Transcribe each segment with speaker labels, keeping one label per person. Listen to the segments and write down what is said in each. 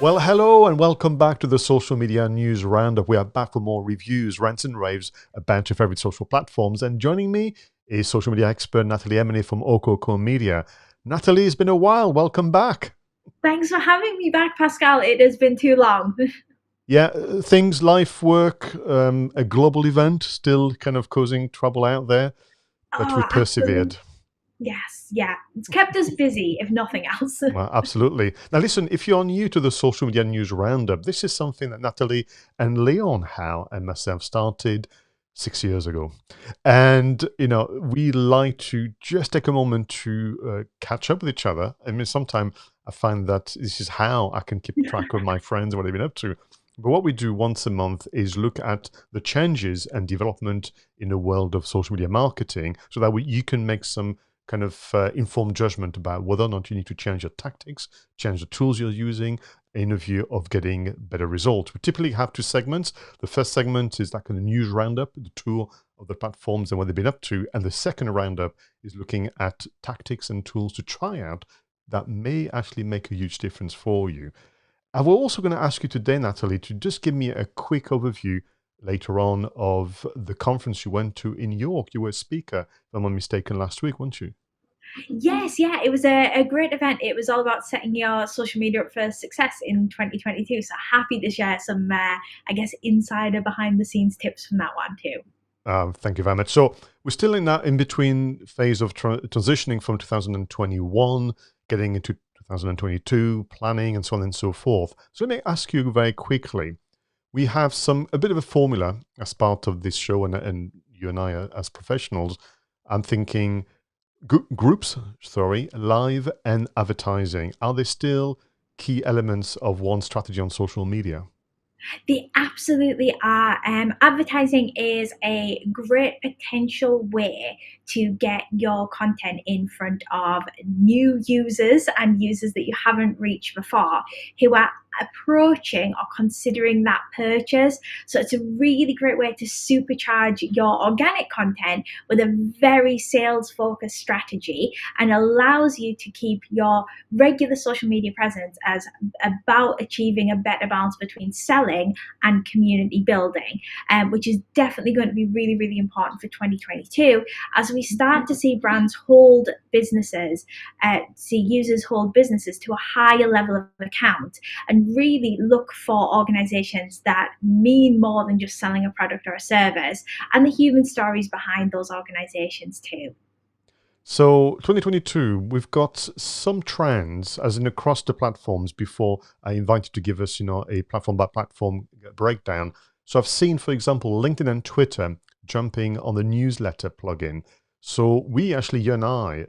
Speaker 1: Well, hello and welcome back to the Social Media News Roundup. We are back for more reviews, rants and raves about your favorite social platforms. And joining me is social media expert Natalie Emini from Okoko Media. Natalie, it's been a while. Welcome back.
Speaker 2: Thanks for having me back, Pascal. It has been too long.
Speaker 1: Yeah, things, life, work, a global event still kind of causing trouble out there, but we
Speaker 2: Oh, absolutely.
Speaker 1: persevered.
Speaker 2: Yes, yeah. It's kept us busy, if nothing else.
Speaker 1: Well, absolutely. Now, listen, if you're new to the Social Media News Roundup, this is something that Natalie and Leon Howe and myself started 6 years ago. And, we like to just take a moment to catch up with each other. I mean, sometimes I find that this is how I can keep track of my friends and what they've been up to. But what we do once a month is look at the changes and development in the world of social media marketing so that you can make some kind of informed judgment about whether or not you need to change your tactics, change the tools you're using in a view of getting better results. We typically have two segments. The first segment is like a news roundup, the tour of the platforms and what they've been up to. And the second roundup is looking at tactics and tools to try out that may actually make a huge difference for you. I was also going to ask you today, Natalie, to just give me a quick overview later on of the conference you went to in York. You were a speaker, if I'm not mistaken, last week, weren't you?
Speaker 2: Yes, yeah. It was a great event. It was all about setting your social media up for success in 2022. So happy to share some, I guess, insider behind the scenes tips from that one too.
Speaker 1: Thank you very much. So we're still in that in between phase of transitioning from 2021, getting into 2022, planning, and so on and so forth. So let me ask you very quickly. We have a bit of a formula as part of this show, and you and I as professionals. I'm thinking groups, sorry, live and advertising. Are they still key elements of one strategy on social media?
Speaker 2: They absolutely are. Advertising is a great potential way to get your content in front of new users and users that you haven't reached before who are approaching or considering that purchase. So it's a really great way to supercharge your organic content with a very sales focused strategy and allows you to keep your regular social media presence as about achieving a better balance between selling and community building, which is definitely going to be really, really important for 2022 as we start to see brands hold businesses, see users hold businesses to a higher level of account and really look for organizations that mean more than just selling a product or a service and the human stories behind those organizations too.
Speaker 1: So 2022, we've got some trends as in across the platforms before I invite you to give us, a platform by platform breakdown. So I've seen, for example, LinkedIn and Twitter jumping on the newsletter plugin. So we actually, you and I,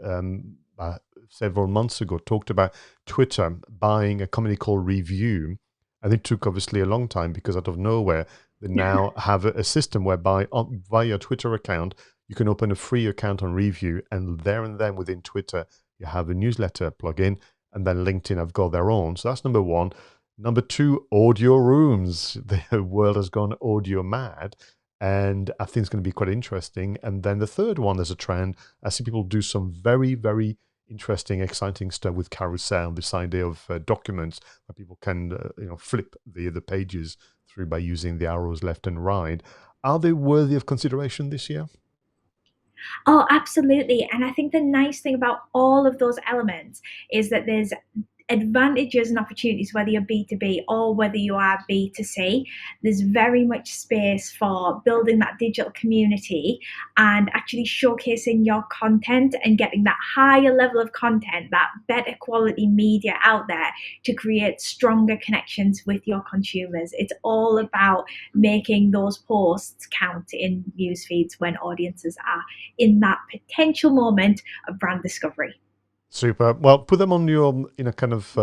Speaker 1: several months ago, talked about Twitter buying a company called Review. And it took obviously a long time because out of nowhere, they now have a system whereby via your Twitter account, you can open a free account on Review, and there and then within Twitter, you have a newsletter plugin, and then LinkedIn have got their own. So that's number one. Number two, audio rooms. The world has gone audio mad, and I think it's going to be quite interesting. And then the third one, there's a trend. I see people do some very, very interesting, exciting stuff with carousel. This idea of documents that people can, flip the pages through by using the arrows left and right. Are they worthy of consideration this year?
Speaker 2: Oh, absolutely. And I think the nice thing about all of those elements is that there's advantages and opportunities, whether you're B2B or whether you are B2C. There's very much space for building that digital community and actually showcasing your content and getting that higher level of content, that better quality media out there to create stronger connections with your consumers. It's all about making those posts count in news feeds when audiences are in that potential moment of brand discovery.
Speaker 1: Super. Well, put them on your, kind of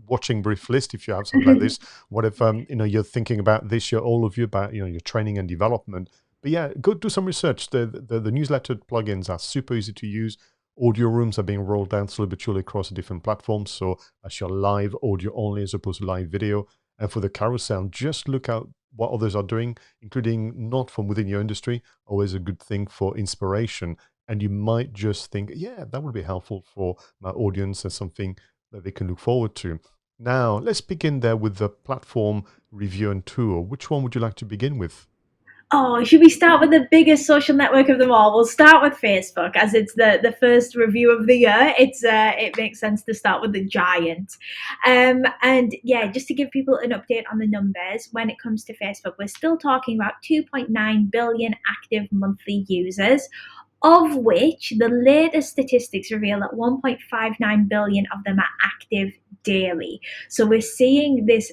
Speaker 1: watching brief list if you have something like this. What if, you're thinking about this year, all of you about, your training and development. But yeah, go do some research. The newsletter plugins are super easy to use. Audio rooms are being rolled out slowly but surely across the different platforms. So as your live audio only as opposed to live video. And for the carousel, just look out what others are doing, including not from within your industry. Always a good thing for inspiration, and you might just think, yeah, that would be helpful for my audience as something that they can look forward to. Now, let's begin there with the platform review and tour. Which one would you like to begin with?
Speaker 2: Oh, should we start with the biggest social network of them all? We'll start with Facebook, as it's the first review of the year. It makes sense to start with the giant. And yeah, just to give people an update on the numbers, when it comes to Facebook, we're still talking about 2.9 billion active monthly users, of which the latest statistics reveal that 1.59 billion of them are active daily. So we're seeing this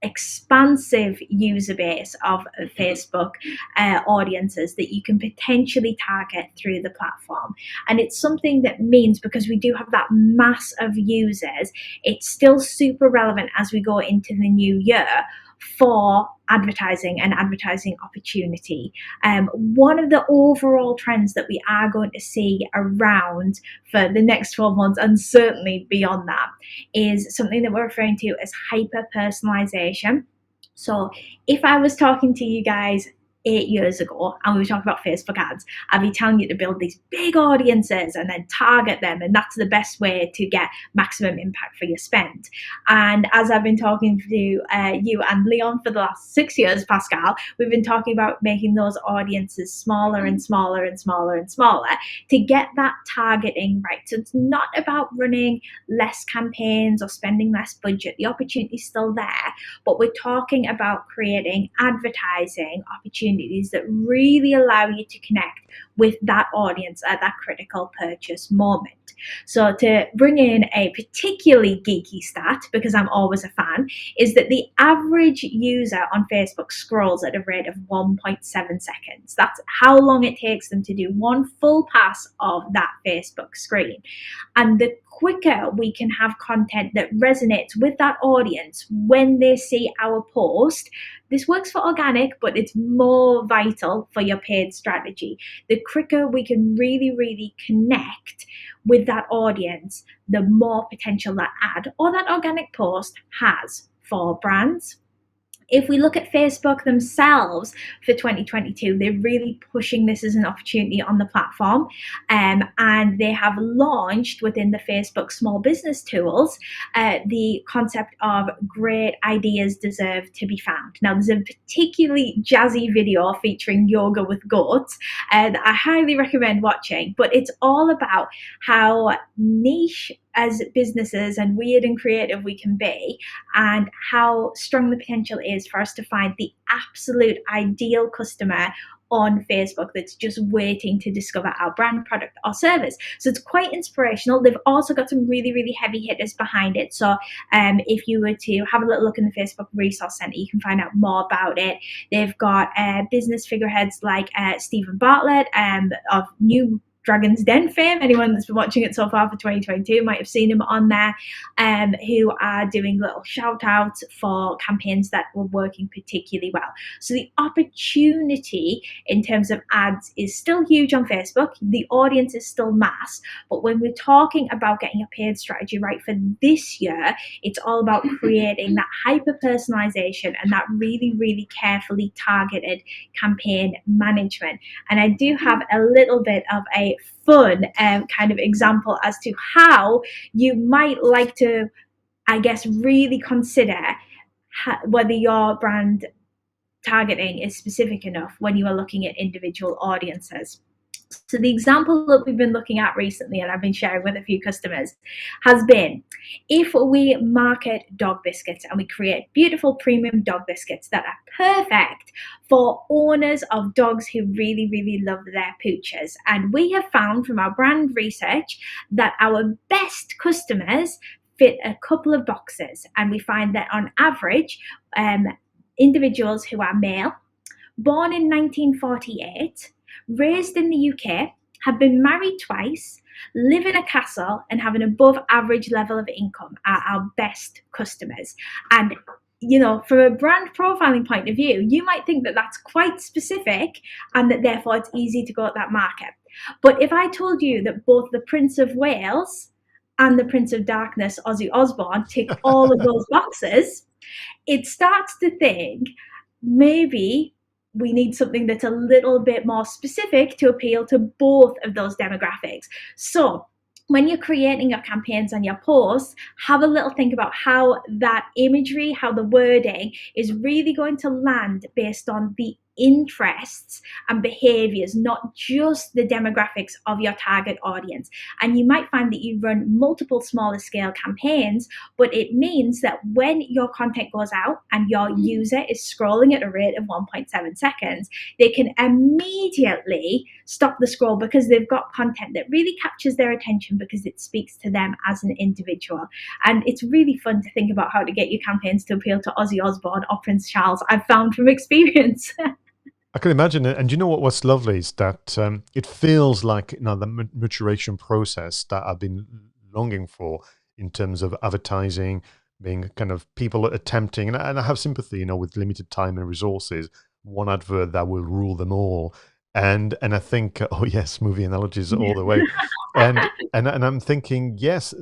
Speaker 2: expansive user base of Facebook audiences that you can potentially target through the platform. And it's something that means, because we do have that mass of users, it's still super relevant as we go into the new year for advertising and advertising opportunity. One of the overall trends that we are going to see around for the next 12 months, and certainly beyond that, is something that we're referring to as hyper personalization. So if I was talking to you guys 8 years ago and we were talking about Facebook ads, I'd be telling you to build these big audiences and then target them, and that's the best way to get maximum impact for your spend. And as I've been talking to you and Leon for the last 6 years, Pascal, we've been talking about making those audiences smaller and smaller and smaller and smaller to get that targeting right. So it's not about running less campaigns or spending less budget. The opportunity is still there, but we're talking about creating advertising opportunities that really allow you to connect with that audience at that critical purchase moment. So to bring in a particularly geeky stat, because I'm always a fan, is that the average user on Facebook scrolls at a rate of 1.7 seconds. That's how long it takes them to do one full pass of that Facebook screen. And the quicker we can have content that resonates with that audience when they see our post, this works for organic, but it's more vital for your paid strategy. The quicker we can really connect with that audience, the more potential that ad or that organic post has for brands. If we look at Facebook themselves for 2022, they're really pushing this as an opportunity on the platform. And they have launched within the Facebook small business tools the concept of great ideas deserve to be found. Now, there's a particularly jazzy video featuring yoga with goats that I highly recommend watching, but it's all about how niche as businesses and weird and creative we can be, and how strong the potential is for us to find the absolute ideal customer on Facebook that's just waiting to discover our brand, product, or service. So it's quite inspirational. They've also got some really heavy hitters behind it. So if you were to have a little look in the Facebook Resource Center, you can find out more about it. They've got business figureheads like Stephen Bartlett of New Dragon's Den fame. Anyone that's been watching it so far for 2022 might have seen him on there, who are doing little shout outs for campaigns that were working particularly well. So the opportunity in terms of ads is still huge on Facebook. The audience is still mass, but when we're talking about getting a paid strategy right for this year, it's all about creating that hyper personalization and that really carefully targeted campaign management. And I do have a little bit of a fun kind of example as to how you might like to, I guess, really consider whether your brand targeting is specific enough when you are looking at individual audiences. So the example that we've been looking at recently, and I've been sharing with a few customers, has been if we market dog biscuits and we create beautiful premium dog biscuits that are perfect for owners of dogs who really love their pooches. And we have found from our brand research that our best customers fit a couple of boxes. And we find that on average, individuals who are male, born in 1948, raised in the UK, have been married twice, live in a castle, and have an above average level of income are our best customers. And from a brand profiling point of view, you might think that that's quite specific and that therefore it's easy to go at that market. But if I told you that both the Prince of Wales and the Prince of Darkness, Ozzy Osbourne, tick all of those boxes, it starts to think maybe we need something that's a little bit more specific to appeal to both of those demographics. So when you're creating your campaigns and your posts, have a little think about how that imagery, how the wording is really going to land based on the interests and behaviors, not just the demographics of your target audience. And you might find that you run multiple smaller scale campaigns, but it means that when your content goes out and your user is scrolling at a rate of 1.7 seconds, they can immediately stop the scroll because they've got content that really captures their attention because it speaks to them as an individual. And it's really fun to think about how to get your campaigns to appeal to Ozzy Osbourne or Prince Charles, I've found from experience.
Speaker 1: I can imagine it. And you know what's lovely is that it feels like the maturation process that I've been longing for in terms of advertising, being kind of people attempting, and I have sympathy, with limited time and resources, one advert that will rule them all. And I think, oh yes, movie analogies all the way. And I'm thinking, yes,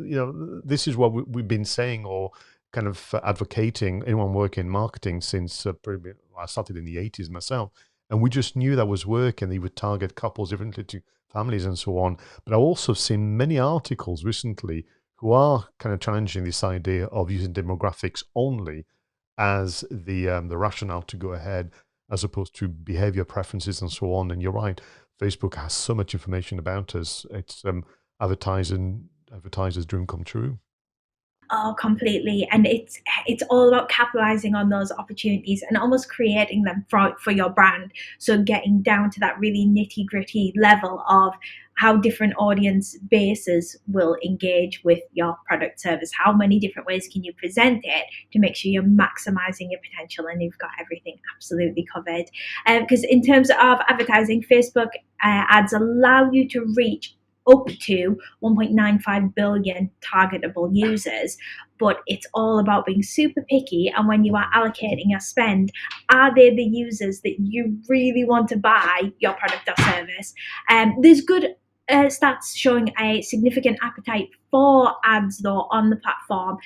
Speaker 1: this is what we've been saying or kind of advocating. Anyone working in marketing since probably I started in the 80s myself. And we just knew that was working. They would target couples differently to families and so on. But I've also seen many articles recently who are kind of challenging this idea of using demographics only as the rationale to go ahead, as opposed to behavior preferences and so on. And you're right, Facebook has so much information about us. It's advertisers' dream come true.
Speaker 2: Oh, completely. And it's all about capitalizing on those opportunities and almost creating them for your brand. So getting down to that really nitty gritty level of how different audience bases will engage with your product service. How many different ways can you present it to make sure you're maximizing your potential and you've got everything absolutely covered? Because in terms of advertising, Facebook ads allow you to reach up to 1.95 billion targetable users, but it's all about being super picky. And when you are allocating your spend, are they the users that you really want to buy your product or service? There's good stats showing a significant appetite for ads though on the platform,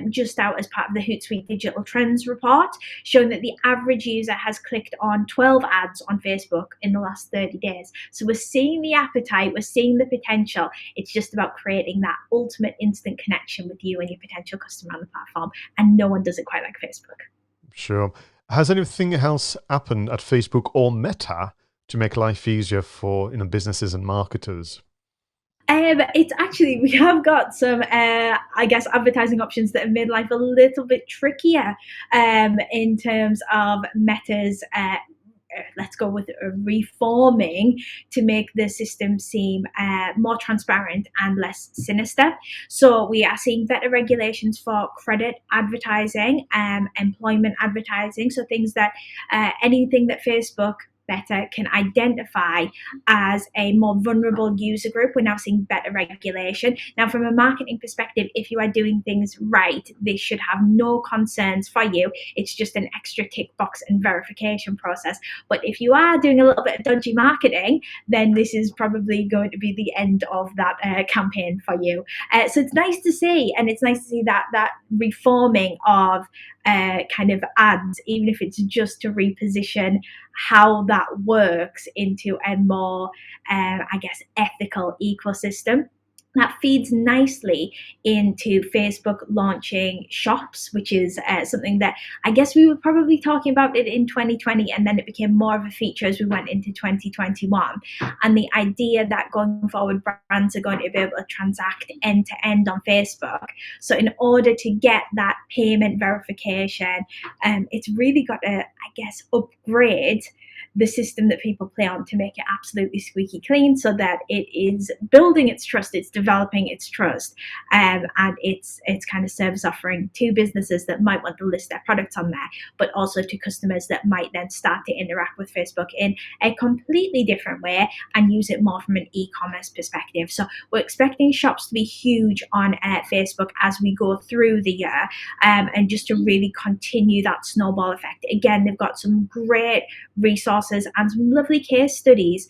Speaker 2: just out as part of the Hootsuite Digital Trends report, showing that the average user has clicked on 12 ads on Facebook in the last 30 days. So we're seeing the appetite, we're seeing the potential. It's just about creating that ultimate instant connection with you and your potential customer on the platform. And no one does it quite like Facebook.
Speaker 1: Sure. Has anything else happened at Facebook or Meta to make life easier for businesses and marketers?
Speaker 2: It's actually, we have got some, I guess, advertising options that have made life a little bit trickier in terms of Meta's, let's go with reforming to make the system seem more transparent and less sinister. So we are seeing better regulations for credit advertising, employment advertising. So things that, anything that Facebook better can identify as a more vulnerable user group. We're now seeing better regulation. Now, from a marketing perspective, if you are doing things right, they should have no concerns for you. It's just an extra tick box and verification process. But if you are doing a little bit of dodgy marketing, then this is probably going to be the end of that campaign for you. So it's nice to see, and it's nice to see that reforming of kind of ads, even if it's just to reposition how that works into a more, I guess, ethical ecosystem. That feeds nicely into Facebook launching shops, which is something that I guess we were probably talking about it in 2020, and then it became more of a feature as we went into 2021. And the idea that going forward, brands are going to be able to transact end to end on Facebook. So in order to get that payment verification, it's really got to, I guess, upgrade the system that people play on to make it absolutely squeaky clean so that it is building its trust, it's developing its trust, and it's kind of service offering to businesses that might want to list their products on there, but also to customers that might then start to interact with Facebook in a completely different way and use it more from an e-commerce perspective. So we're expecting shops to be huge on Facebook as we go through the year, and just to really continue that snowball effect. Again, they've got some great resources and some lovely case studies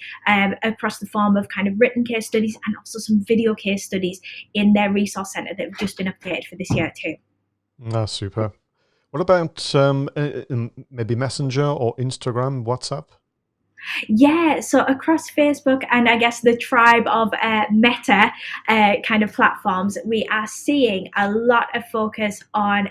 Speaker 2: across the form of kind of written case studies and also some video case studies in their resource center that have just been updated for this year too.
Speaker 1: That's super. What about maybe Messenger or Instagram, WhatsApp?
Speaker 2: Yeah, so across Facebook and I guess the tribe of Meta kind of platforms, we are seeing a lot of focus on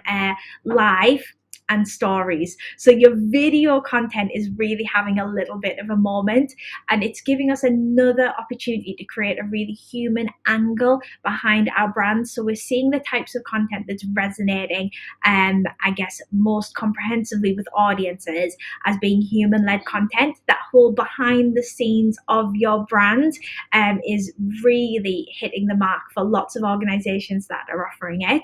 Speaker 2: live and stories. So your video content is really having a little bit of a moment, and it's giving us another opportunity to create a really human angle behind our brand. So we're seeing the types of content that's resonating, I guess, most comprehensively with audiences as being human led content. That whole behind the scenes of your brand is really hitting the mark for lots of organizations that are offering it,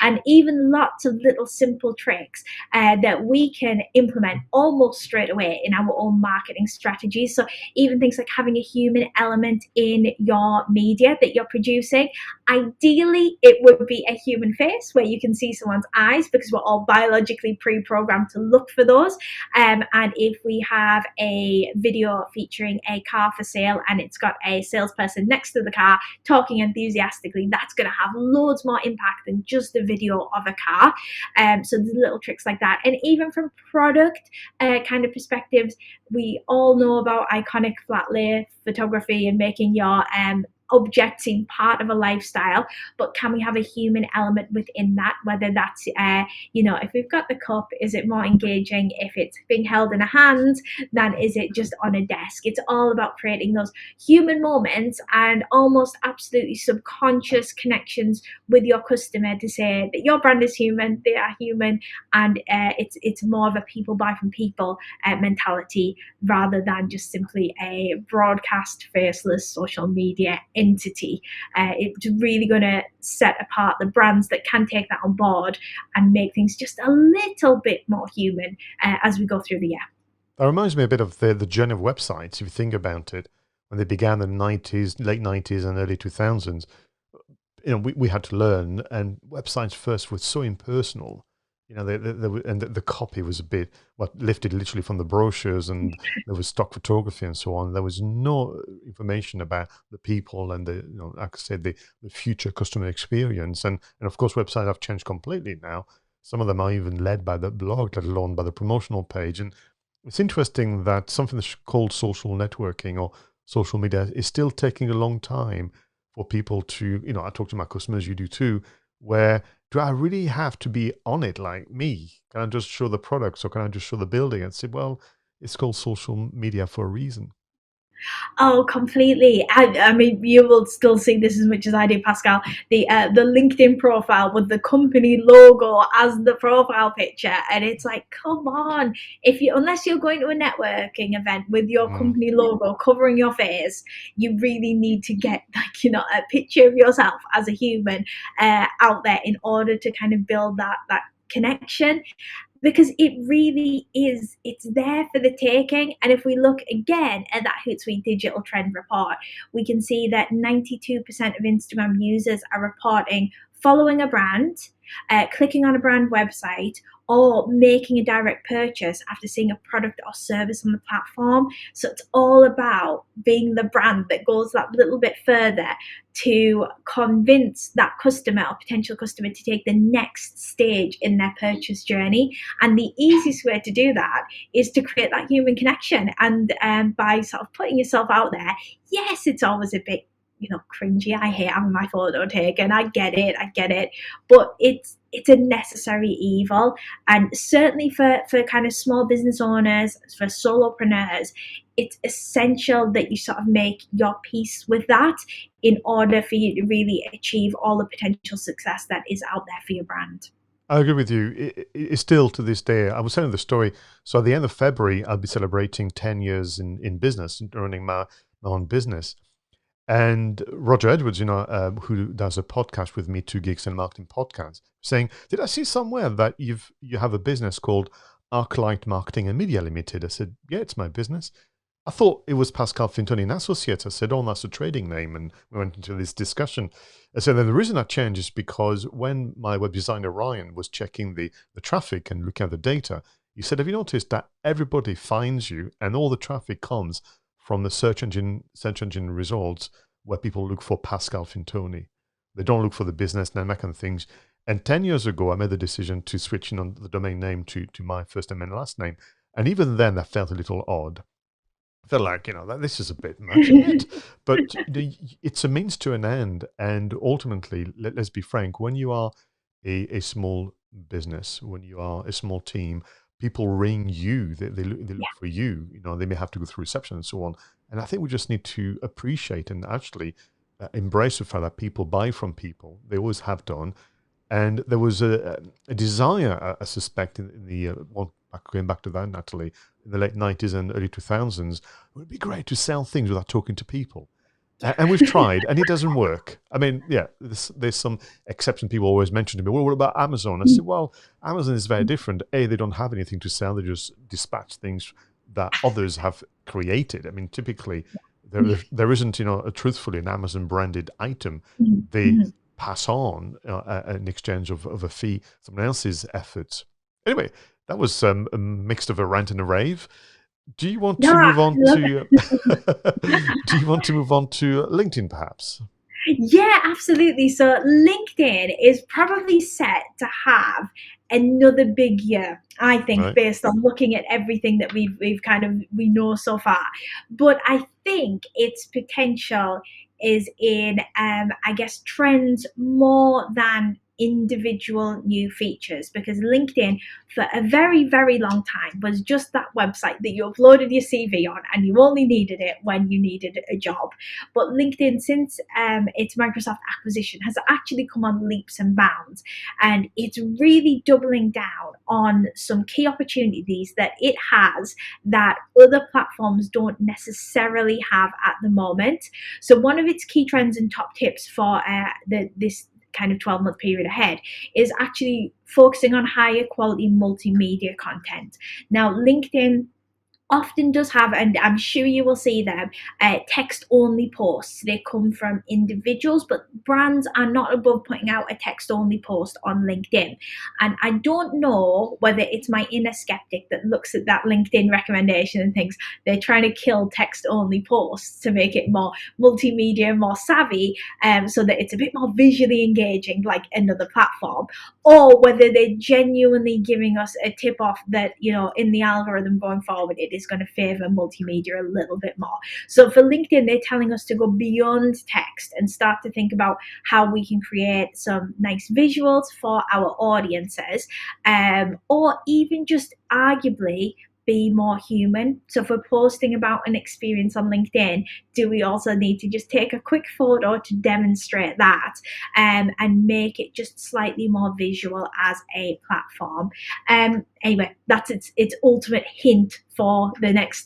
Speaker 2: and even lots of little simple tricks that we can implement almost straight away in our own marketing strategies. So even things like having a human element in your media that you're producing. Ideally, it would be a human face where you can see someone's eyes, because we're all biologically pre-programmed to look for those. And if we have a video featuring a car for sale and it's got a salesperson next to the car talking enthusiastically, that's going to have loads more impact than just a video of a car. So there's little tricks like that. And even from product kind of perspectives, we all know about iconic flat lay photography and making your objects seem part of a lifestyle, but can we have a human element within that? Whether that's if we've got the cup, is it more engaging if it's being held in a hand than is it just on a desk? It's all about creating those human moments and almost absolutely subconscious connections with your customer to say that your brand is human, they are human, and it's more of a people buy from people mentality rather than just simply a broadcast faceless social media entity. It's really going to set apart the brands that can take that on board and make things just a little bit more human as we go through the year.
Speaker 1: That reminds me a bit of the journey of websites. If you think about it, when they began in the 90s, late 90s and early 2000s, we had to learn, and websites first were so impersonal. The copy was a bit lifted literally from the brochures, and there was stock photography and so on. There was no information about the people and like I said, the future customer experience. And of course, websites have changed completely now. Some of them are even led by the blog, let alone by the promotional page. And it's interesting that something that's called social networking or social media is still taking a long time for people to, I talk to my customers, you do too, where do I really have to be on it like me? Can I just show the products or can I just show the building and say, well, it's called social media for a reason?
Speaker 2: Oh, completely. I mean, you will still see this as much as I do, Pascal. The LinkedIn profile with the company logo as the profile picture, and it's like, come on! Unless you're going to a networking event with your company logo covering your face, you really need to get a picture of yourself as a human out there in order to kind of build that connection, because it really is, it's there for the taking. And if we look again at that Hootsuite digital trend report, we can see that 92% of Instagram users are reporting following a brand, clicking on a brand website, or making a direct purchase after seeing a product or service on the platform. So it's all about being the brand that goes that little bit further to convince that customer or potential customer to take the next stage in their purchase journey. And the easiest way to do that is to create that human connection. And by sort of putting yourself out there, yes, it's always a bit cringy. I hate having my photo taken. I get it. But it's a necessary evil. And certainly for kind of small business owners, for solopreneurs, it's essential that you sort of make your peace with that in order for you to really achieve all the potential success that is out there for your brand.
Speaker 1: I agree with you. It's still to this day. I was telling the story. So at the end of February, I'll be celebrating 10 years in business, running my own business. And Roger Edwards, who does a podcast with me, Two Geeks and Marketing Podcast, saying, "Did I see somewhere that you have a business called Arclight Marketing and Media Limited?" I said, "Yeah, it's my business." I thought it was Pascal Fintoni and Associates. I said, "Oh, that's a trading name," and we went into this discussion. I said, "Then the reason I changed is because when my web designer Ryan was checking the traffic and looking at the data, he said, 'Have you noticed that everybody finds you and all the traffic comes from the search engine results where people look for Pascal Fintoni. They don't look for the business name, that kind of things.' And 10 years ago, I made the decision to switch in on the domain name to my first name and last name. And even then, that felt a little odd. feel like, that this is a bit much, isn't it? But it's a means to an end. And ultimately, let's be frank, when you are a small business, when you are a small team, people ring you, they look for you, they may have to go through reception and so on. And I think we just need to appreciate and actually embrace the fact that people buy from people. They always have done. And there was a desire, I suspect, in the going back to that, Natalie, in the late 90s and early 2000s, it would be great to sell things without talking to people. And we've tried, and it doesn't work. I mean, yeah, there's some exception people always mention to me. Well, what about Amazon? I said, well, Amazon is very different. A, they don't have anything to sell. They just dispatch things that others have created. I mean, typically, there isn't, truthfully, an Amazon branded item. They pass on an exchange of a fee, someone else's efforts. Anyway, that was a mixed of a rant and a rave. Do you want to move on to? Do you want to move on to LinkedIn, perhaps?
Speaker 2: Yeah, absolutely. So LinkedIn is probably set to have another big year, I think,
Speaker 1: Right.
Speaker 2: based on looking at everything that we know so far. But I think its potential is in, I guess, trends more than individual new features, because LinkedIn for a very, very long time was just that website that you uploaded your CV on and you only needed it when you needed a job. But LinkedIn, since its Microsoft acquisition, has actually come on leaps and bounds, and it's really doubling down on some key opportunities that it has that other platforms don't necessarily have at the moment. So one of its key trends and top tips for this kind of 12-month period ahead is actually focusing on higher quality multimedia content. Now, LinkedIn often does have, and I'm sure you will see them, text only posts. They come from individuals, but brands are not above putting out a text only post on LinkedIn. And I don't know whether it's my inner skeptic that looks at that LinkedIn recommendation and thinks they're trying to kill text only posts to make it more multimedia, more savvy, so that it's a bit more visually engaging like another platform, or whether they're genuinely giving us a tip off that, in the algorithm going forward, it is going to favor multimedia a little bit more. So for LinkedIn, they're telling us to go beyond text and start to think about how we can create some nice visuals for our audiences, or even just arguably be more human. So if we're posting about an experience on LinkedIn, do we also need to just take a quick photo to demonstrate that, and make it just slightly more visual as a platform? Anyway, that's its ultimate hint for the next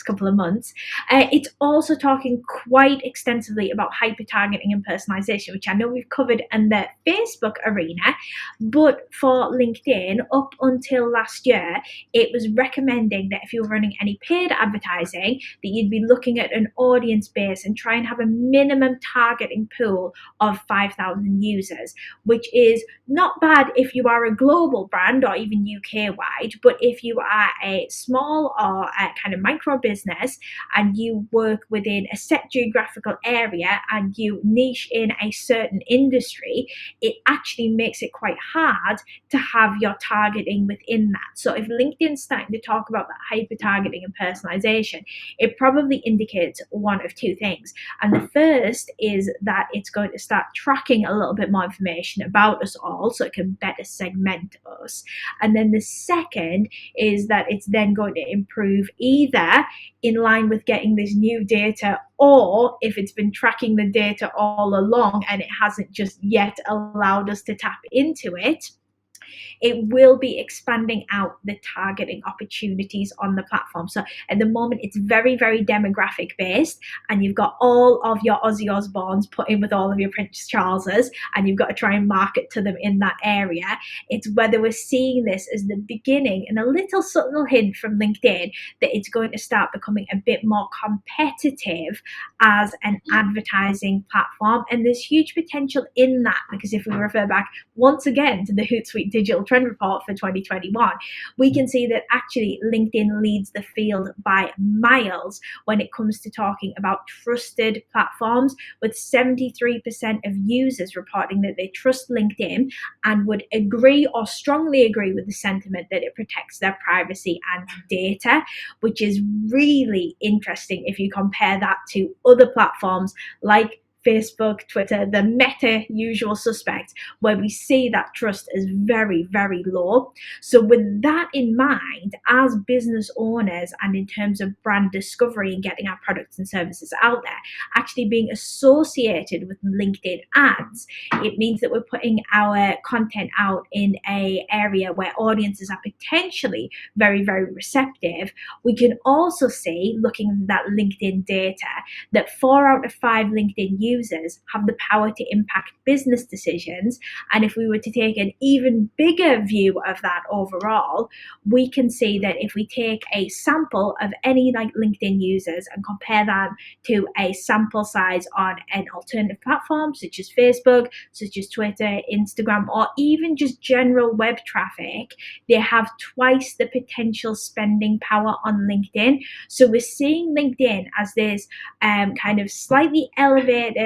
Speaker 2: couple of months. It's also talking quite extensively about hyper targeting and personalization, which I know we've covered in the Facebook arena, but for LinkedIn, up until last year, it was recommending that if you were running any paid advertising, that you'd be looking at an audience base and try and have a minimum targeting pool of 5,000 users, which is not bad if you are a global brand or even UK wide. But if you are a small or a kind of micro business and you work within a set geographical area and you niche in a certain industry, it actually makes it quite hard to have your targeting within that. So if LinkedIn's starting to talk about that hyper targeting and personalization, it probably indicates one of two things. And the first is that it's going to start tracking a little bit more information about us all so it can better segment us. And then the second is that it's then going to improve either in line with getting this new data, or if it's been tracking the data all along and it hasn't just yet allowed us to tap into it, it will be expanding out the targeting opportunities on the platform. So at the moment, it's very, very demographic based, and you've got all of your Ozzy Osbournes put in with all of your Prince Charleses, and you've got to try and market to them in that area. It's whether we're seeing this as the beginning and a little subtle hint from LinkedIn that it's going to start becoming a bit more competitive as an advertising platform. And there's huge potential in that, because if we refer back once again to the Hootsuite Digital Trend Report for 2021, we can see that actually LinkedIn leads the field by miles when it comes to talking about trusted platforms, with 73% of users reporting that they trust LinkedIn and would agree or strongly agree with the sentiment that it protects their privacy and data, which is really interesting if you compare that to other platforms like Facebook, Twitter, the meta usual suspects, where we see that trust is very, very low. So, with that in mind, as business owners and in terms of brand discovery and getting our products and services out there, actually being associated with LinkedIn ads, it means that we're putting our content out in a area where audiences are potentially very, very receptive. We can also see, looking at that LinkedIn data, that 4 out of 5 LinkedIn users have the power to impact business decisions. And if we were to take an even bigger view of that overall, we can see that if we take a sample of any like LinkedIn users and compare them to a sample size on an alternative platform such as Facebook, such as Twitter, Instagram, or even just general web traffic, they have twice the potential spending power on LinkedIn. So we're seeing LinkedIn as this kind of slightly elevated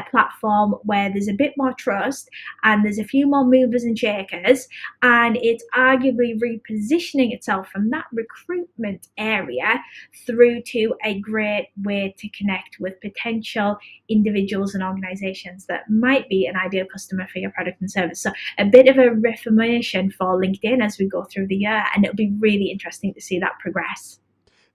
Speaker 2: platform where there's a bit more trust and there's a few more movers and shakers, and it's arguably repositioning itself from that recruitment area through to a great way to connect with potential individuals and organizations that might be an ideal customer for your product and service. So a bit of a reformation for LinkedIn as we go through the year, and it'll be really interesting to see that progress.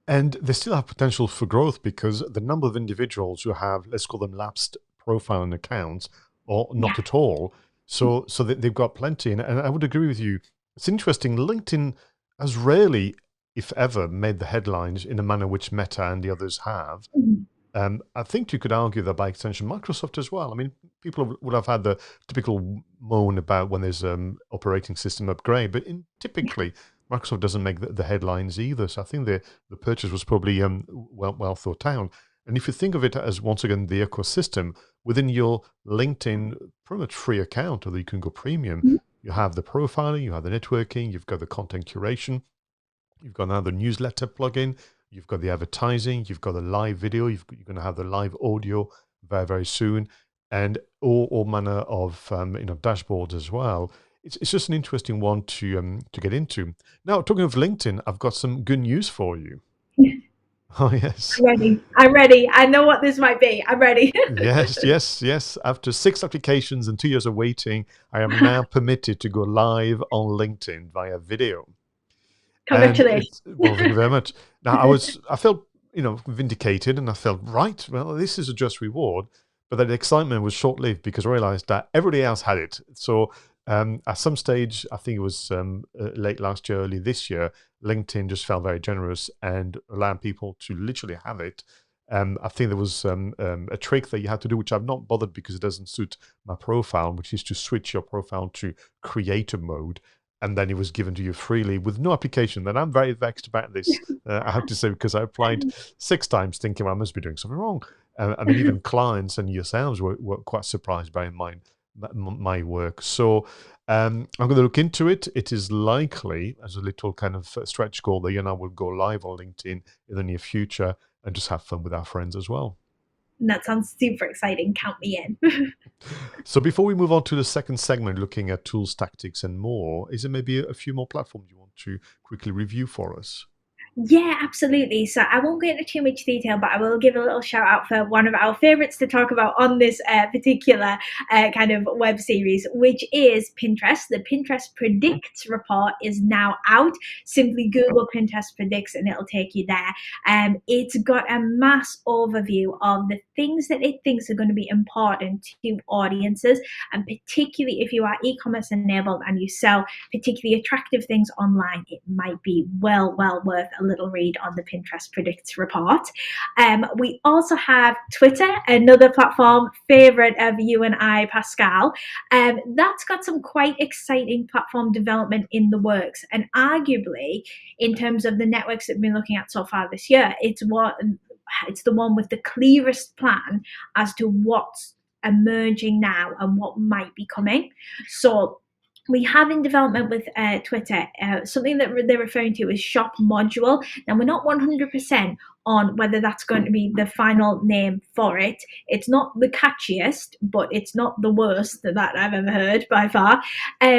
Speaker 1: And they still have potential for growth because the number of individuals who have, let's call them lapsed profile and accounts, or not
Speaker 2: Yeah.
Speaker 1: at all. So they've got plenty. And I would agree with you. It's interesting. LinkedIn has rarely, if ever, made the headlines in a manner which Meta and the others have.
Speaker 2: Mhm.
Speaker 1: I think you could argue that by extension, Microsoft as well. I mean, people would have had the typical moan about when there's operating system upgrade, but typically Microsoft doesn't make the headlines either. So I think the purchase was probably well thought out. And if you think of it as, once again, the ecosystem within your LinkedIn pretty much free account, or you can go premium, you have the profiling, you have the networking, you've got the content curation, you've got now the newsletter plugin, you've got the advertising, you've got the live video, you're going to have the live audio very, very soon, and all manner of dashboards as well. It's just an interesting one to get into. Now, talking of LinkedIn, I've got some good news for you. Oh, yes.
Speaker 2: I'm ready. I'm ready. I know what this might be. I'm ready.
Speaker 1: Yes. After 6 applications and 2 years of waiting, I am now permitted to go live on LinkedIn via video. And
Speaker 2: Congratulations.
Speaker 1: well, thank you very much. Now, I felt, vindicated, and I felt, right, well, this is a just reward. But that excitement was short lived because I realized that everybody else had it. So at some stage, I think it was late last year, early this year, LinkedIn just felt very generous and allowed people to literally have it. I think there was a trick that you had to do, which I've not bothered because it doesn't suit my profile, which is to switch your profile to creator mode. And then it was given to you freely with no application. And I'm very vexed about this, I have to say, because I applied 6 times thinking, well, I must be doing something wrong. I mean, even clients and yourselves were quite surprised by my work. So I'm going to look into it. It is likely, as a little kind of stretch goal, that you and I will go live on LinkedIn in the near future and just have fun with our friends as well.
Speaker 2: That sounds super exciting. Count me in.
Speaker 1: So before we move on to the second segment, looking at tools, tactics, and more, is there maybe a few more platforms you want to quickly review for us?
Speaker 2: Yeah, absolutely. So I won't get into too much detail, but I will give a little shout out for one of our favorites to talk about on this particular kind of web series, which is Pinterest. The Pinterest Predicts report is now out. Simply Google Pinterest Predicts and it'll take you there. It's got a mass overview of the things that it thinks are going to be important to audiences, and particularly if you are e-commerce enabled and you sell particularly attractive things online, it might be well worth a little read on the Pinterest Predicts report. We also have Twitter, another platform favorite of you and I, Pascal. That's got some quite exciting platform development in the works, and arguably, in terms of the networks that we've been looking at so far this year, it's the one with the clearest plan as to what's emerging now and what might be coming. So we have in development with Twitter something that they're referring to as shop module. Now, we're not 100% on whether that's going to be the final name for it. It's not the catchiest, but it's not the worst that I've ever heard by far.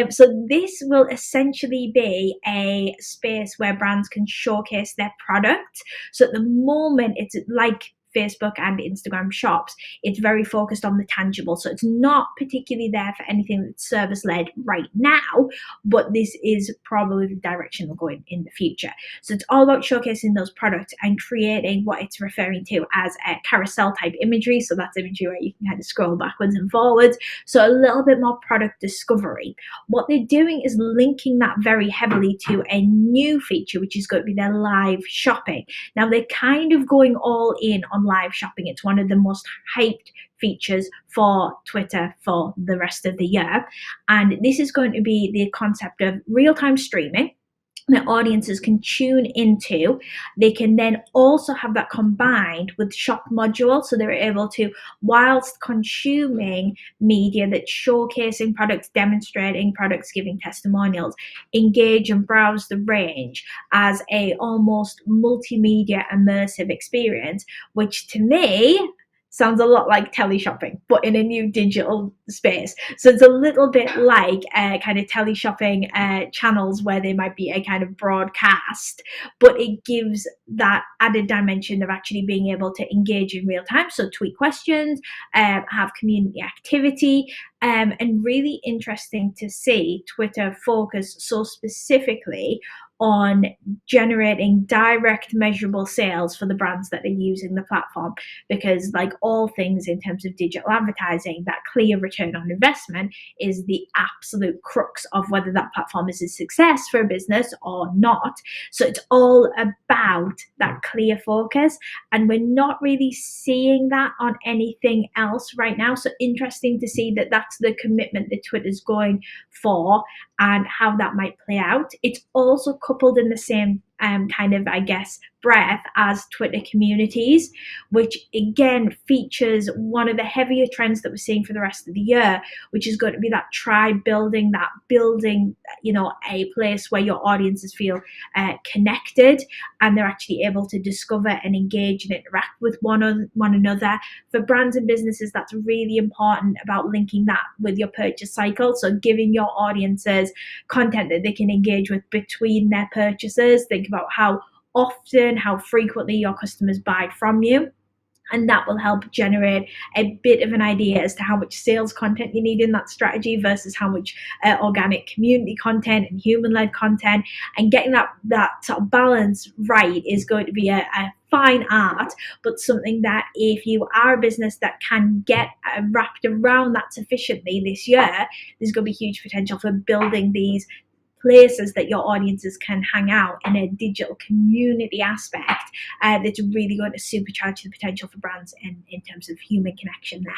Speaker 2: So this will essentially be a space where brands can showcase their product. So at the moment, it's like Facebook and Instagram shops, it's very focused on the tangible. So it's not particularly there for anything that's service led right now, but this is probably the direction we're going in the future. So it's all about showcasing those products and creating what it's referring to as a carousel type imagery. So that's imagery where you can kind of scroll backwards and forwards. So a little bit more product discovery. What they're doing is linking that very heavily to a new feature, which is going to be their live shopping. Now they're kind of going all in on live shopping. It's one of the most hyped features for Twitter for the rest of the year. And this is going to be the concept of real-time streaming that audiences can tune into. They can then also have that combined with shop module, so they're able to, whilst consuming media that's showcasing products, demonstrating products, giving testimonials, engage and browse the range as a almost multimedia immersive experience, which to me sounds a lot like teleshopping, but in a new digital space. So it's a little bit like kind of teleshopping channels where there might be a kind of broadcast, but it gives that added dimension of actually being able to engage in real time. So tweet questions, have community activity, and really interesting to see Twitter focus so specifically on generating direct measurable sales for the brands that are using the platform, because like all things in terms of digital advertising, that clear return on investment is the absolute crux of whether that platform is a success for a business or not. So it's all about that clear focus, and we're not really seeing that on anything else right now. So interesting to see that that's the commitment that Twitter's going for and how that might play out. It's also coupled in the same kind of, I guess, breath as Twitter communities, which again features one of the heavier trends that we're seeing for the rest of the year, which is going to be that tribe building, that building, a place where your audiences feel connected and they're actually able to discover and engage and interact with one another. For brands and businesses, that's really important about linking that with your purchase cycle. So giving your audiences content that they can engage with between their purchases. Think about how often, how frequently your customers buy from you. And that will help generate a bit of an idea as to how much sales content you need in that strategy versus how much organic community content and human-led content. And getting that sort of balance right is going to be a fine art, but something that if you are a business that can get wrapped around that sufficiently this year, there's going to be huge potential for building these places that your audiences can hang out in a digital community aspect that's really going to supercharge the potential for brands in terms of human connection there.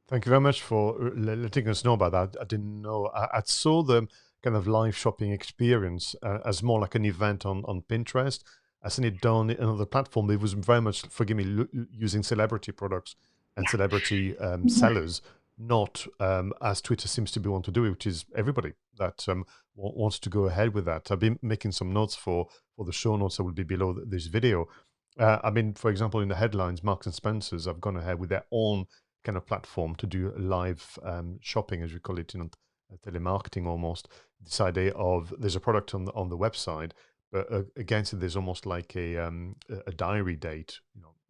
Speaker 1: Thank you very much for letting us know about that. I didn't know. I saw the kind of live shopping experience as more like an event on Pinterest. I've seen it done in another platform. It was very much, forgive me, using celebrity products and celebrity sellers, not as Twitter seems to be want to do it, which is everybody that wants to go ahead with that. I've been making some notes for the show notes that will be below this video. I mean, for example, in the headlines, Marks and Spencers have gone ahead with their own kind of platform to do live shopping, as we call it, telemarketing almost. This idea of there's a product on the website, but against it, there's almost like a diary date,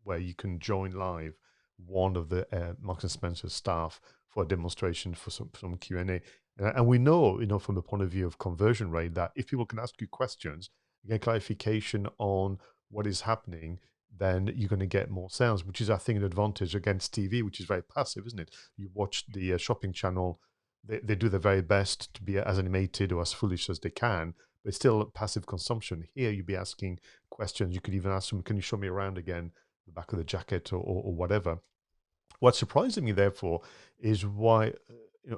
Speaker 1: where you can join live one of the Marks and Spencer staff for a demonstration for some Q&A. And we know, from the point of view of conversion rate, that if people can ask you questions, you get clarification on what is happening, then you're going to get more sales, which is, I think, an advantage against TV, which is very passive, isn't it? You watch the shopping channel, they do their very best to be as animated or as foolish as they can, but it's still passive consumption. Here, you'd be asking questions. You could even ask them, can you show me around again, the back of the jacket or whatever. What's surprising me, therefore, is why,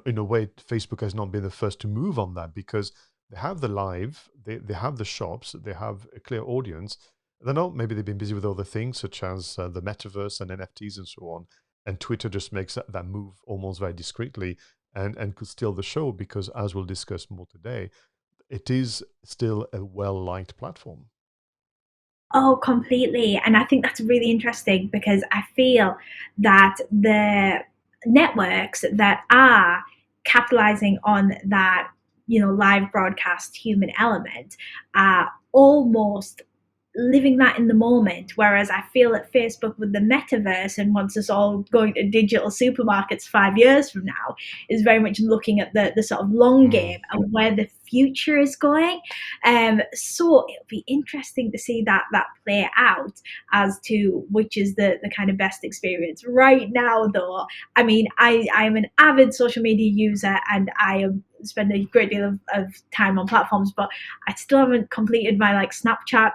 Speaker 1: in a way, Facebook has not been the first to move on that, because they have the live, they have the shops, they have a clear audience. I don't know, maybe they've been busy with other things, such as the metaverse and NFTs and so on. And Twitter just makes that move almost very discreetly. and could steal the show because, as we'll discuss more today, it is still a well-liked platform.
Speaker 2: Oh, completely. And I think that's really interesting because I feel that the networks that are capitalizing on that, live broadcast human element are almost living that in the moment. Whereas I feel that Facebook with the metaverse and wants us all going to digital supermarkets 5 years from now is very much looking at the sort of long
Speaker 1: Mm.
Speaker 2: game and where the future is going. So it'll be interesting to see that play out as to which is the kind of best experience. Right now, though, I mean, I am an avid social media user and spend a great deal of time on platforms, but I still haven't completed my like Snapchat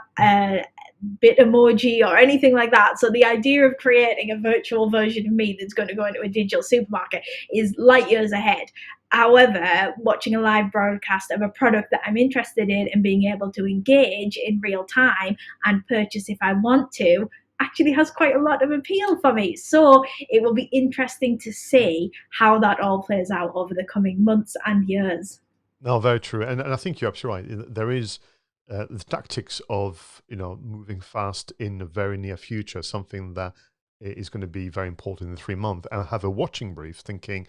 Speaker 2: bit emoji or anything like that. So the idea of creating a virtual version of me that's going to go into a digital supermarket is light years ahead. However, watching a live broadcast of a product that I'm interested in and being able to engage in real time and purchase if I want to actually has quite a lot of appeal for me. So it will be interesting to see how that all plays out over the coming months and years.
Speaker 1: No, very true, and I think you're absolutely right. There is the tactics of moving fast in the very near future, something that is going to be very important in 3 months. And I have a watching brief, thinking,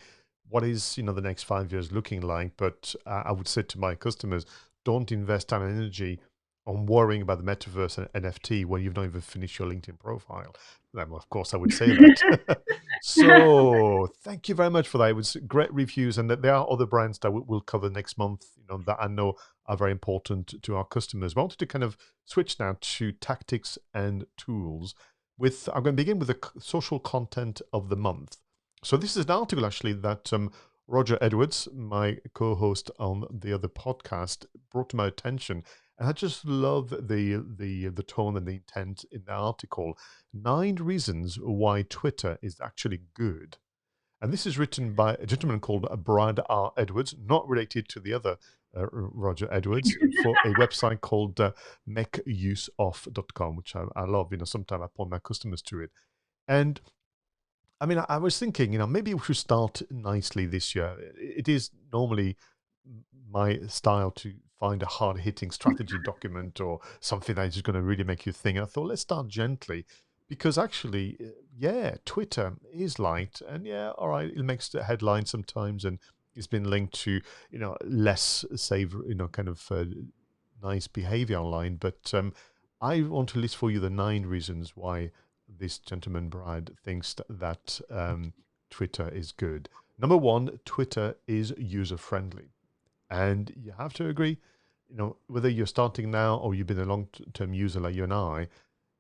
Speaker 1: what is the next 5 years looking like? But I would say to my customers, don't invest time and energy on worrying about the metaverse and NFT when you've not even finished your LinkedIn profile. Well, of course, I would say that. So thank you very much for that. It was great reviews, and that there are other brands that we'll cover next month, that I know are very important to our customers. But I wanted to kind of switch now to tactics and tools. I'm going to begin with the social content of the month. So this is an article actually that Roger Edwards, my co-host on the other podcast, brought to my attention, and I just love the tone and the intent in the article. 9 reasons why Twitter is actually good. And this is written by a gentleman called Brad R. Edwards, not related to the other Roger Edwards, for a website called makeuseof.com, which I love. Sometimes I point my customers to it. And I mean, I was thinking, maybe we should start nicely this year. It is normally my style to find a hard-hitting strategy document or something that is just going to really make you think. And I thought, let's start gently, because actually, yeah, Twitter is light, and yeah, all right, it makes the headline sometimes, and it's been linked to less safe, kind of nice behavior online. But I want to list for you the 9 reasons why this gentleman Brad thinks that Twitter is good. Number one, Twitter is user friendly. And you have to agree, whether you're starting now or you've been a long-term user like you and I,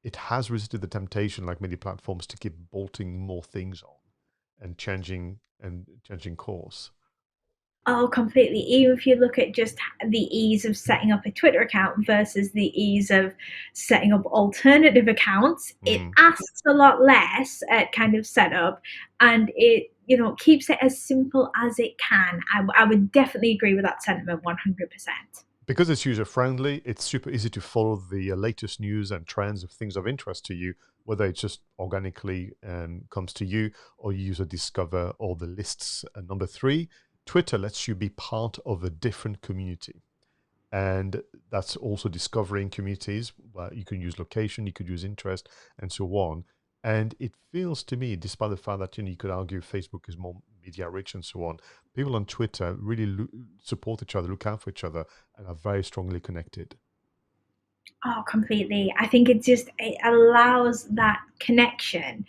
Speaker 1: it has resisted the temptation, like many platforms, to keep bolting more things on and changing course.
Speaker 2: Oh, completely. Even if you look at just the ease of setting up a Twitter account versus the ease of setting up alternative accounts, it
Speaker 1: Mm.
Speaker 2: asks a lot less at kind of setup, and it keeps it as simple as it can. I would definitely agree with that sentiment 100%.
Speaker 1: Because it's user friendly, it's super easy to follow the latest news and trends of things of interest to you, whether it just organically comes to you or you use a Discover or the lists. And number three, Twitter lets you be part of a different community. And that's also discovering communities. Well, you can use location, you could use interest, and so on. And it feels to me, despite the fact that you could argue Facebook is more media rich and so on, people on Twitter really support each other, look out for each other, and are very strongly connected.
Speaker 2: Oh, completely. I think it allows that connection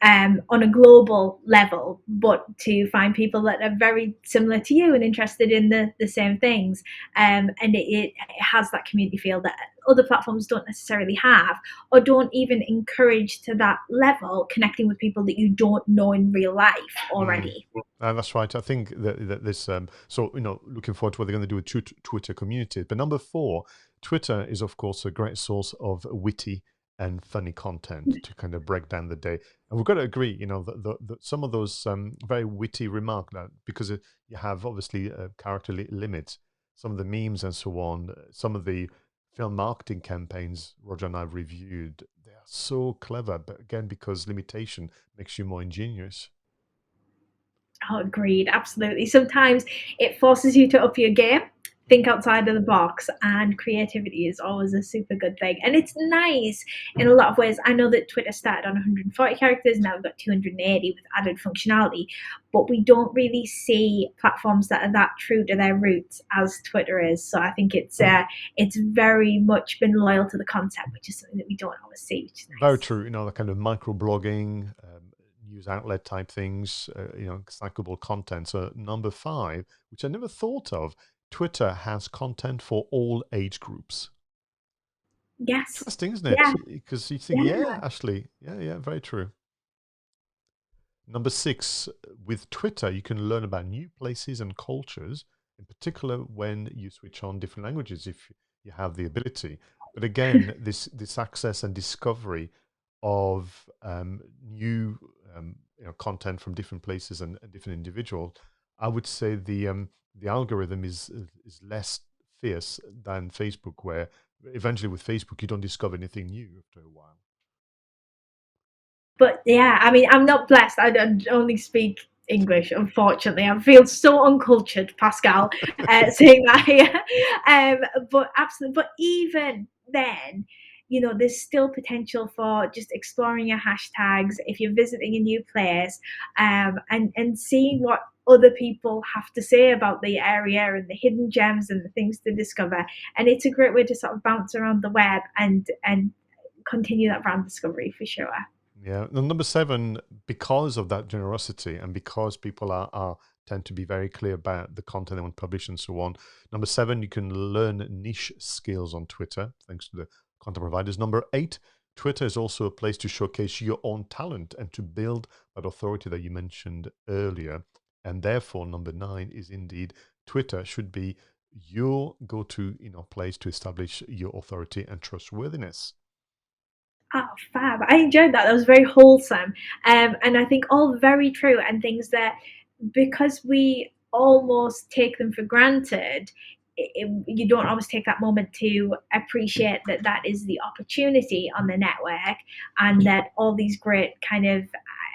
Speaker 2: on a global level, but to find people that are very similar to you and interested in the same things. And it has that community feel that other platforms don't necessarily have, or don't even encourage to that level, connecting with people that you don't know in real life
Speaker 1: Mm.
Speaker 2: already.
Speaker 1: That's right. I think that this, so, looking forward to what they're going to do with Twitter community. But number four, Twitter is, of course, a great source of witty and funny content to kind of break down the day. And we've got to agree, that some of those very witty remarks, because you have obviously character limits, some of the memes and so on, some of the film marketing campaigns Roger and I have reviewed, they are so clever. But again, because limitation makes you more ingenious.
Speaker 2: Oh, agreed. Absolutely. Sometimes it forces you to up your game, think outside of the box, and creativity is always a super good thing. And it's nice in a lot of ways. I know that Twitter started on 140 characters, now we've got 280 with added functionality, but we don't really see platforms that are that true to their roots as Twitter is. So I think it's very much been loyal to the concept, which is something that we don't always see, which is
Speaker 1: Very
Speaker 2: nice.
Speaker 1: true. The kind of microblogging, news outlet type things, snackable content. So number 5, which I never thought of, Twitter has content for all age groups.
Speaker 2: Yes.
Speaker 1: Interesting, isn't it?
Speaker 2: Yeah.
Speaker 1: Because you think,
Speaker 2: Yeah.
Speaker 1: yeah, Ashley, yeah, very true. Number 6, with Twitter, you can learn about new places and cultures, in particular when you switch on different languages if you have the ability. But again, this access and discovery of new content from different places and different individuals, I would say the algorithm is less fierce than Facebook, where eventually with Facebook you don't discover anything new after a while.
Speaker 2: But yeah, I mean, I'm not blessed. I don't only speak English, unfortunately. I feel so uncultured, Pascal, saying that here. But absolutely, but even then, there's still potential for just exploring your hashtags if you're visiting a new place, and seeing what other people have to say about the area and the hidden gems and the things to discover. And it's a great way to sort of bounce around the web and continue that brand discovery for sure.
Speaker 1: Yeah. And number 7, because of that generosity and because people are tend to be very clear about the content they want to publish and so on. Number 7, you can learn niche skills on Twitter, thanks to the content providers. Number 8, Twitter is also a place to showcase your own talent and to build that authority that you mentioned earlier. And therefore, number 9 is indeed Twitter should be your go-to place to establish your authority and trustworthiness.
Speaker 2: Oh, fab. I enjoyed that. That was very wholesome. And I think all very true and things that because we almost take them for granted, you don't always take that moment to appreciate that that is the opportunity on the network and that all these great kind of,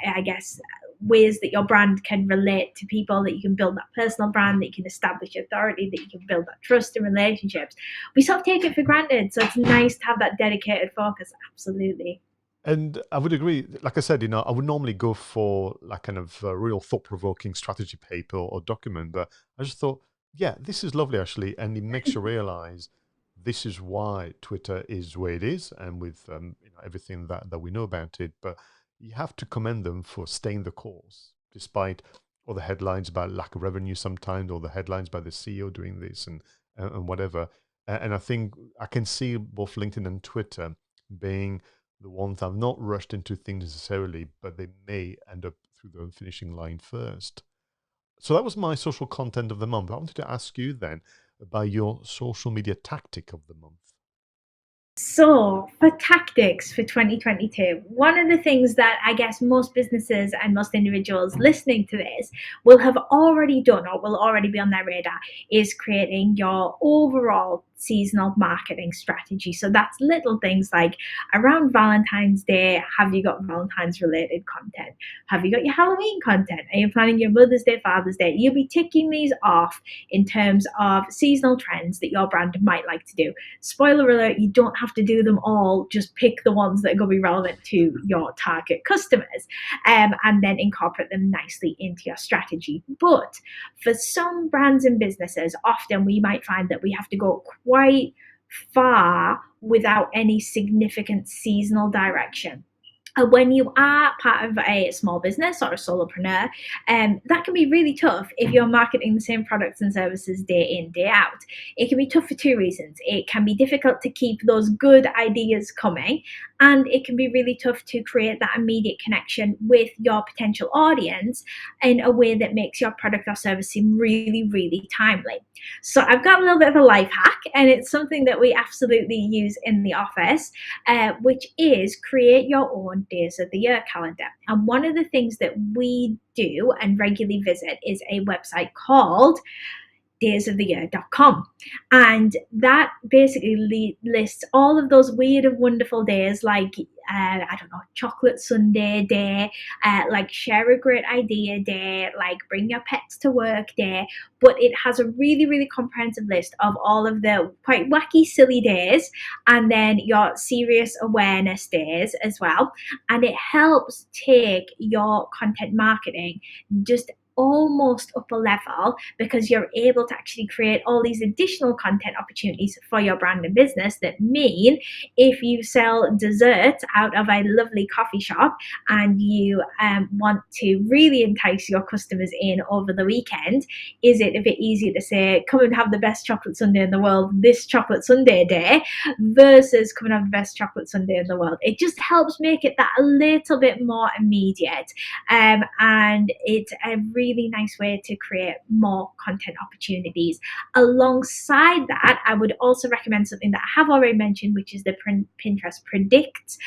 Speaker 2: I guess, ways that your brand can relate to people, that you can build that personal brand, that you can establish authority, that you can build that trust in relationships. We sort of take it for granted. So it's nice to have that dedicated focus. Absolutely.
Speaker 1: And I would agree. Like I said, I would normally go for like kind of a real thought-provoking strategy paper or document, but I just thought, yeah, this is lovely actually, and it makes you realize this is why Twitter is where it is, and with everything that we know about it. But you have to commend them for staying the course, despite all the headlines about lack of revenue sometimes, or the headlines by the CEO doing this and whatever. And I think I can see both LinkedIn and Twitter being the ones that have not rushed into things necessarily, but they may end up through the finishing line first. So that was my social content of the month. I wanted to ask you then about your social media tactic of the month.
Speaker 2: So, for tactics for 2022, one of the things that I guess most businesses and most individuals listening to this will have already done or will already be on their radar is creating your overall seasonal marketing strategy. So, that's little things like around Valentine's Day, have you got Valentine's related content? Have you got your Halloween content? Are you planning your Mother's Day, Father's Day? You'll be ticking these off in terms of seasonal trends that your brand might like to do. Spoiler alert, you don't have to do them all. Just pick the ones that are going to be relevant to your target customers, and then incorporate them nicely into your strategy. But for some brands and businesses, often we might find that we have to go quite far without any significant seasonal direction. When you are part of a small business or a solopreneur, that can be really tough if you're marketing the same products and services day in, day out. It can be tough for two reasons. It can be difficult to keep those good ideas coming, and it can be really tough to create that immediate connection with your potential audience in a way that makes your product or service seem really, really timely. So I've got a little bit of a life hack, and it's something that we absolutely use in the office, which is create your own days of the year calendar. And one of the things that we do and regularly visit is a website called daysoftheyear.com. And that basically lists all of those weird and wonderful days, like I don't know, chocolate sundae day, like share a great idea day, like bring your pets to work day. But it has a really, really comprehensive list of all of the quite wacky, silly days, and then your serious awareness days as well. And it helps take your content marketing just almost up a level, because you're able to actually create all these additional content opportunities for your brand and business that mean if you sell desserts out of a lovely coffee shop and you want to really entice your customers in over the weekend, is it a bit easier to say, come and have the best chocolate sundae in the world this chocolate sundae day, versus come and have the best chocolate sundae in the world? It just helps make it that a little bit more immediate. And it's a really nice way to create more content opportunities. Alongside that, I would also recommend something that I have already mentioned, which is the Pinterest Predicts,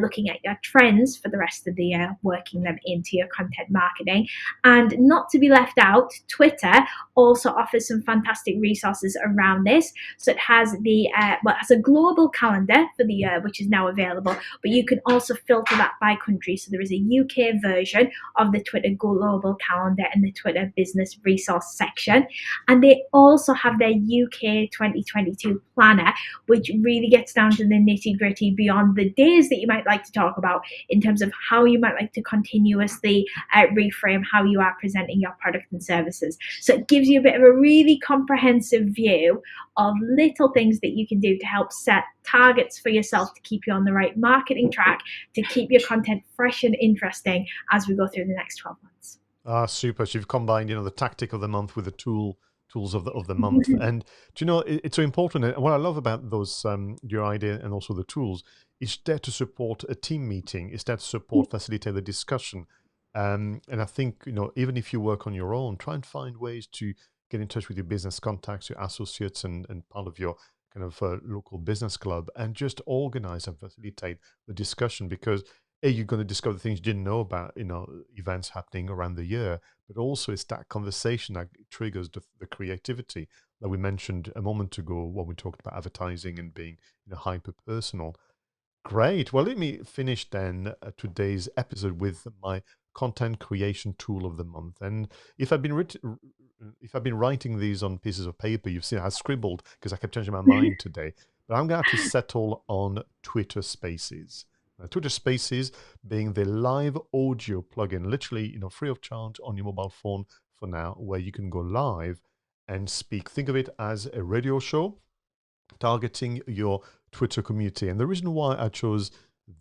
Speaker 2: looking at your trends for the rest of the year, working them into your content marketing. And not to be left out, Twitter also offers some fantastic resources around this. So it has has a global calendar for the year, which is now available, but you can also filter that by country. So there is a UK version of the Twitter Global Calendar and the Twitter Business Resource section. And they also have their UK 2022 planner, which really gets down to the nitty gritty beyond the days that you might like to talk about, in terms of how you might like to continuously reframe how you are presenting your product and services. So it gives you a bit of a really comprehensive view of little things that you can do to help set targets for yourself to keep you on the right marketing track, to keep your content fresh and interesting as we go through the next 12 months.
Speaker 1: Ah, super. So you've combined, the tactic of the month with the tools of the month. And do you know, it's so important. And what I love about those, your idea and also the tools, is there to support a team meeting, is there to support, facilitate the discussion. And I think, even if you work on your own, try and find ways to get in touch with your business contacts, your associates, and part of your kind of local business club, and just organize and facilitate the discussion. Because you're going to discover things you didn't know about, events happening around the year, but also it's that conversation that triggers the creativity that we mentioned a moment ago when we talked about advertising and being, hyper personal. Great. Well, let me finish then today's episode with my content creation tool of the month. And if I've been writing these on pieces of paper, you've seen I scribbled because I kept changing my mind today. But I'm going to have to settle on Twitter Spaces. Twitter Spaces being the live audio plugin, literally, free of charge on your mobile phone for now, where you can go live and speak. Think of it as a radio show targeting your Twitter community. And the reason why I chose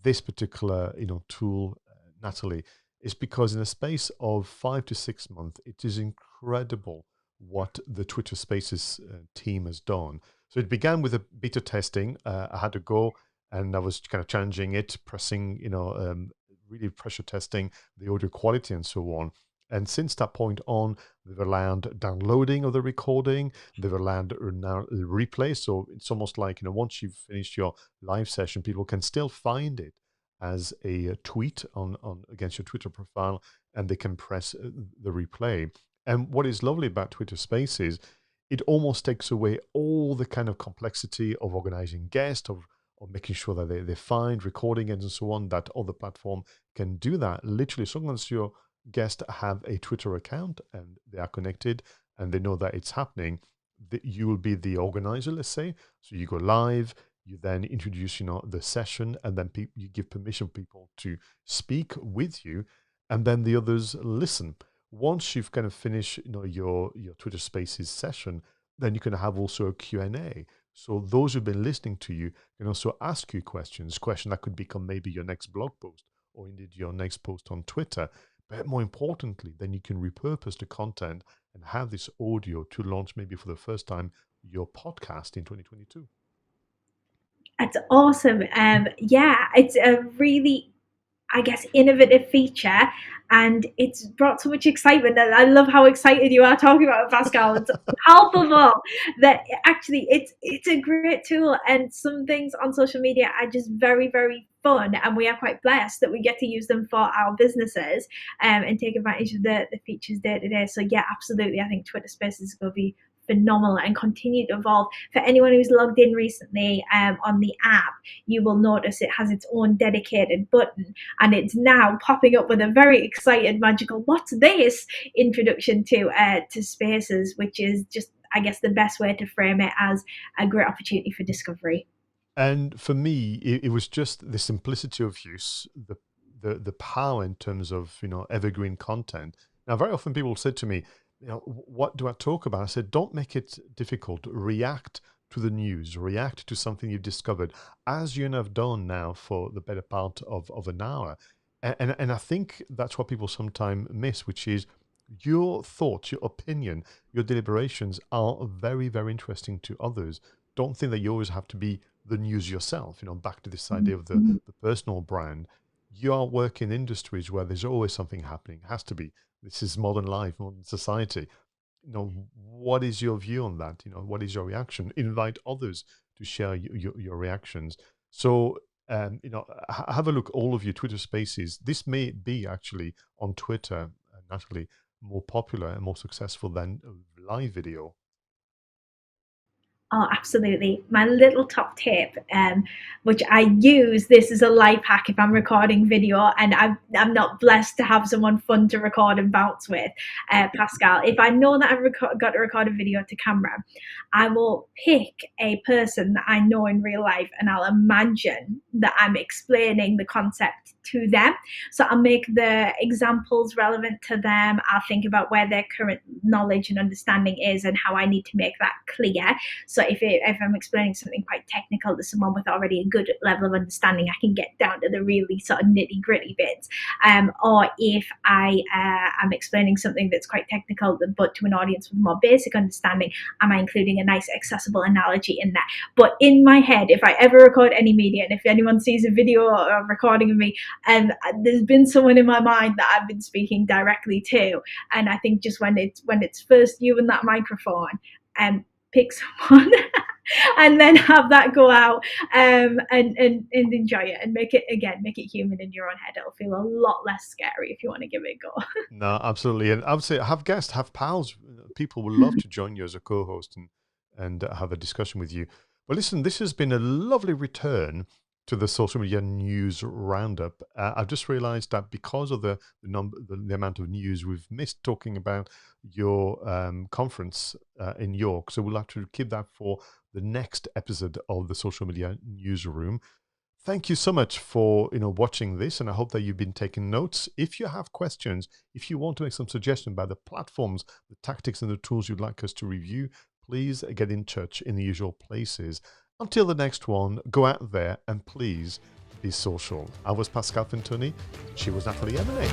Speaker 1: this particular, tool, Natalie, is because in a space of 5 to 6 months, it is incredible what the Twitter Spaces team has done. So it began with a beta testing. I had to go and I was kind of challenging it, pressing, really pressure testing the audio quality and so on. And since that point on, they've allowed downloading of the recording. They've allowed now replay. So it's almost like, once you've finished your live session, people can still find it as a tweet on against your Twitter profile, and they can press the replay. And what is lovely about Twitter Spaces, it almost takes away all the kind of complexity of organizing guests, of making sure that they find recording and so on, that other platform can do that. Literally, as long as your guests have a Twitter account and they are connected and they know that it's happening, that you will be the organizer, let's say. So you go live, you then introduce, the session, and then you give permission for people to speak with you, and then the others listen. Once you've kind of finished, your Twitter Spaces session, then you can have also a Q&A. So those who've been listening to you can also ask you questions that could become maybe your next blog post or indeed your next post on Twitter. But more importantly, then you can repurpose the content and have this audio to launch maybe for the first time your podcast in 2022.
Speaker 2: That's awesome. It's a really, innovative feature, and it's brought so much excitement. And I love how excited you are talking about it, Pascal. It's palpable that actually it's a great tool, and some things on social media are just very, very fun, and we are quite blessed that we get to use them for our businesses and take advantage of the features day to day. So yeah, absolutely. I think Twitter Spaces is going to be phenomenal and continue to evolve. For anyone who's logged in recently on the app, you will notice it has its own dedicated button, and it's now popping up with a very excited, magical "What's this?" introduction to Spaces, which is just, I guess, the best way to frame it, as a great opportunity for discovery.
Speaker 1: And for me, it was just the simplicity of use, the power in terms of evergreen content. Now, very often people said to me, what do I talk about? I said, don't make it difficult. React to the news, react to something you've discovered, as you have done now for the better part of an hour. And I think that's what people sometimes miss, which is your thoughts, your opinion, your deliberations are very, very interesting to others. Don't think that you always have to be the news yourself. Back to this idea of the personal brand. You are working in industries where there's always something happening. It has to be. This is modern life, modern society. What is your view on that? What is your reaction? Invite others to share your reactions. So, have a look, all of your Twitter Spaces. This may be actually on Twitter, Natalie, more popular and more successful than live video.
Speaker 2: Oh, absolutely. My little top tip, which I use this as a life hack if I'm recording video and I'm not blessed to have someone fun to record and bounce with, Pascal. If I know that I've got to record a video to camera, I will pick a person that I know in real life and I'll imagine that I'm explaining the concept to them. So I'll make the examples relevant to them. I'll think about where their current knowledge and understanding is and how I need to make that clear. So if I'm explaining something quite technical to someone with already a good level of understanding, I can get down to the really sort of nitty gritty bits. Or if I am explaining something that's quite technical, but to an audience with more basic understanding, am I including a nice accessible analogy in that? But in my head, if I ever record any media, and if anyone sees a video or a recording of me, there's been someone in my mind that I've been speaking directly to. And I think just when it's first you and that microphone, pick someone and then have that go out and enjoy it and make it human in your own head. It'll feel a lot less scary if you want to give it a go.
Speaker 1: No, absolutely. And I would say have guests, have pals. People would love to join you as a co-host and have a discussion with you. But listen, this has been a lovely return to the social media news roundup. I've just realized that because of the amount of news, we've missed talking about your conference in York. So we'll have to keep that for the next episode of the Social Media Newsroom. Thank you so much for watching this, and I hope that you've been taking notes. If you have questions, if you want to make some suggestions about the platforms, the tactics and the tools you'd like us to review, please get in touch in the usual places. Until the next one, go out there and please be social. I was Pascal Fintoni. She was Natalie Emmerich.